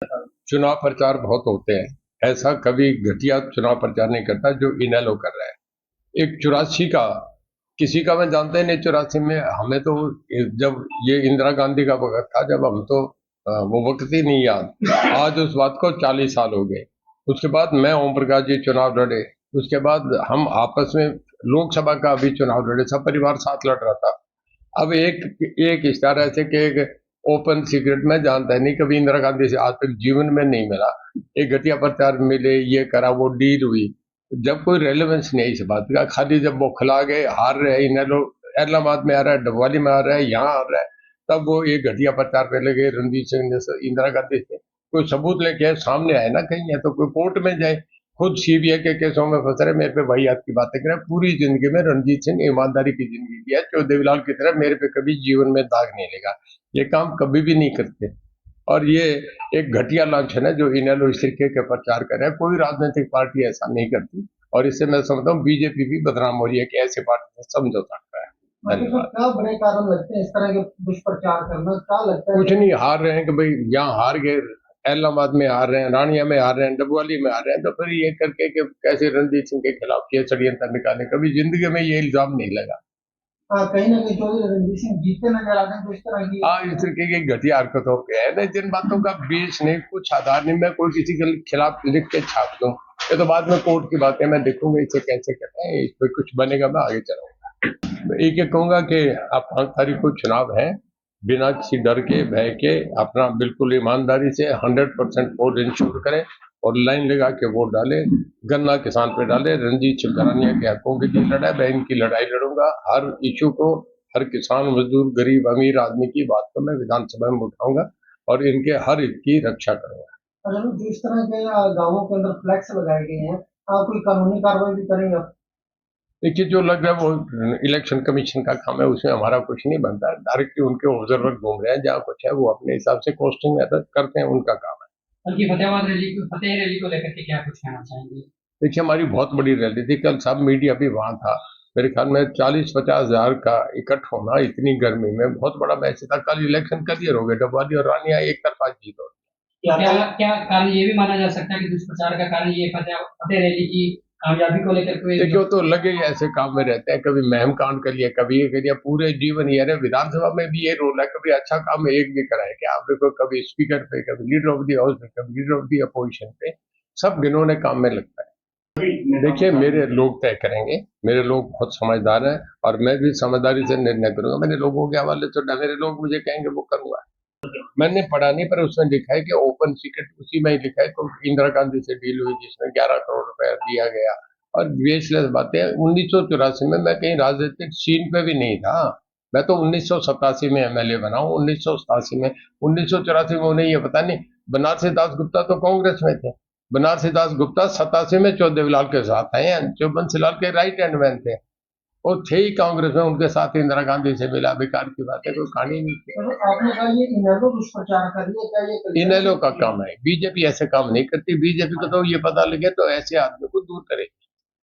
चुनाव प्रचार बहुत होते हैं, ऐसा कभी घटिया चुनाव प्रचार नहीं करता जो इनेलो कर रहा है। एक 84 का किसी का मैं जानता ही नहीं, 84 में हमें तो जब ये इंदिरा गांधी का वक्त था, जब हम तो वो वक्त ही नहीं याद। आज उस बात को 40 साल हो गए। उसके बाद मैं ओम प्रकाश जी चुनाव लड़े, उसके बाद हम आपस में लोकसभा का भी चुनाव लड़े, सब परिवार साथ लड़ रहा था। अब एक एक इशारा ऐसे कि एक ओपन सीक्रेट में जानता है नहीं, कभी इंदिरा गांधी से आज तक जीवन में नहीं मिला। एक घटिया प्रचार मिले, ये करा, वो डील हुई, जब कोई रेलेवेंस नहीं इस बात का। खाली जब वो खिला गए, हार रहे, इनेलो इलाहाबाद में आ रहा है, डबवाली में आ रहा है, यहाँ आ रहा है, तब वो एक घटिया प्रचार पे लगे। रणजीत सिंह जैसे इंदिरा गांधी से कोई सबूत लेके आए, सामने आए ना कहीं, है तो कोई कोर्ट में जाए। खुद सीबीआई के केसों में फंस रहे, मेरे पे वही आपकी बातें करें। पूरी जिंदगी में रणजीत सिंह ईमानदारी की जिंदगी की है, जो देवीलाल की तरह मेरे पे कभी जीवन में दाग नहीं लगा। ये काम कभी भी नहीं करते, और ये एक घटिया लांछन है जो इनेलो इस तरीके के प्रचार कर रहे हैं। कोई राजनीतिक पार्टी ऐसा नहीं करती, और इससे मैं समझता हूँ बीजेपी भी बदनाम हो रही है कि ऐसी पार्टी से समझौता कर रहा है। धन्यवाद। क्या बड़े कारण लगते हैं इस तरह के दुष्प्रचार करना? क्या लगता है? कुछ नहीं, हार रहे हैं कि भाई यहाँ हार गए, इलाहाबाद में हार रहे हैं, रानिया में हार रहे हैं, डबवाली में हार रहे हैं, तो फिर ये करके कि कैसे रणजीत सिंह के खिलाफ ये षड्यंत्र निकाले। कभी जिंदगी में ये इल्जाम नहीं लगा। हाँ, कहीं ना कहीं जो रणजीत सिंह जीते नजर आते हैं तो इस तरह की। हाँ, इस तरीके की घटिया हरकतों पे है ना, जिन बातों का बेस नहीं, कुछ आधार नहीं। मैं कोई किसी के खिलाफ लिख के छाप दूं, ये तो बाद में कोर्ट की बात है, मैं देखूंगा इसे कैसे करते हैं, इस पे कुछ बनेगा मैं आगे चलाऊंगा। एक एक कहूंगा कि आप 5 तारीख को चुनाव है, बिना किसी डर के, भय के, अपना बिल्कुल ईमानदारी से 100% वोट इंश्योर करें और लाइन लगा के वोट डाले। गन्ना किसान पे डाले। रणजीत सिंह करानिया के हकों की जो लड़ाई, मैं इनकी लड़ाई लड़ूंगा। हर इशू को, हर किसान, मजदूर, गरीब, अमीर आदमी की बात को मैं विधानसभा में उठाऊंगा और इनके हर हित की रक्षा करूंगा। अगर जो इस तरह के गांवों के अंदर फ्लैक्स लगाए गए हैं, कोई कानूनी कार्रवाई भी करेंगे आप? देखिए, जो लग रहा है वो इलेक्शन कमीशन का काम है, उसमें हमारा कुछ नहीं बनता। डायरेक्टली उनके ऑब्जर्वर घूम रहे हैं, जहाँ कुछ है वो अपने हिसाब से कॉस्टिंग करते हैं, उनका काम है। बल्कि फतेह रैली को लेकर के क्या कुछ कहना चाहेंगे? देखिए, हमारी बहुत बड़ी रैली थी कल, सब मीडिया भी वहां था। मेरे ख्याल में 40-50 हजार का इकट्ठ होना इतनी गर्मी में बहुत बड़ा मैसेज था। कल इलेक्शन क्लियर हो गए, डबवाली और रानिया एक तरफा जीत हो। क्या क्या कारण ये भी माना जा सकता है कि दुष्प्रचार का कारण ये फतेह रैली की कामयाबी को लेकर कोई? देखिए, वो तो लगे ही ऐसे काम में रहते हैं, कभी महम कांड कर लिया, कभी ये कर लिया, पूरे जीवन ये रहे। विधानसभा में भी ये रोल है, कभी अच्छा काम एक भी कराए क्या आप देखो, कभी स्पीकर पे, कभी लीडर ऑफ द हाउस पे, कभी लीडर ऑफ द अपोजिशन पे, सब गिनोने काम में लगता है। देखिए, मेरे लोग तय करेंगे, मेरे लोग बहुत समझदार हैं, और मैं भी समझदारी से निर्णय करूंगा। मैंने लोगों के हवाले तो मेरे लोग मुझे कहेंगे वो करूंगा। मैंने पढ़ा नहीं, पर उसमें लिखा है कि ओपन सीक्रेट, उसी में ही लिखा है तो इंदिरा गांधी से डील हुई जिसमें 11 करोड़ रुपया दिया गया। और बेसलेस बातें। 1984 में मैं कहीं राजनीतिक सीन पे भी नहीं था। मैं तो 1987 में एमएलए बना हूँ, 1987 में। 1984 में उन्हें ये पता नहीं, बनारसी दास गुप्ता तो कांग्रेस में थे। बनारसी दास गुप्ता 87 में चौधरीलाल के साथ आए हैं, जो बंसीलाल के राइट हैंड मैन थे। वो थे ही कांग्रेस में, उनके साथ इंदिरा गांधी से मिला। बेकार की बात है, कोई कहानी नहीं थी। तो आपने कहा ये इनेलो दुष्प्रचार कर रही है, क्या ये इनेलो का काम है, बीजेपी ऐसे काम नहीं करती। बीजेपी को तो ये पता लगे तो ऐसे आदमी को दूर करे।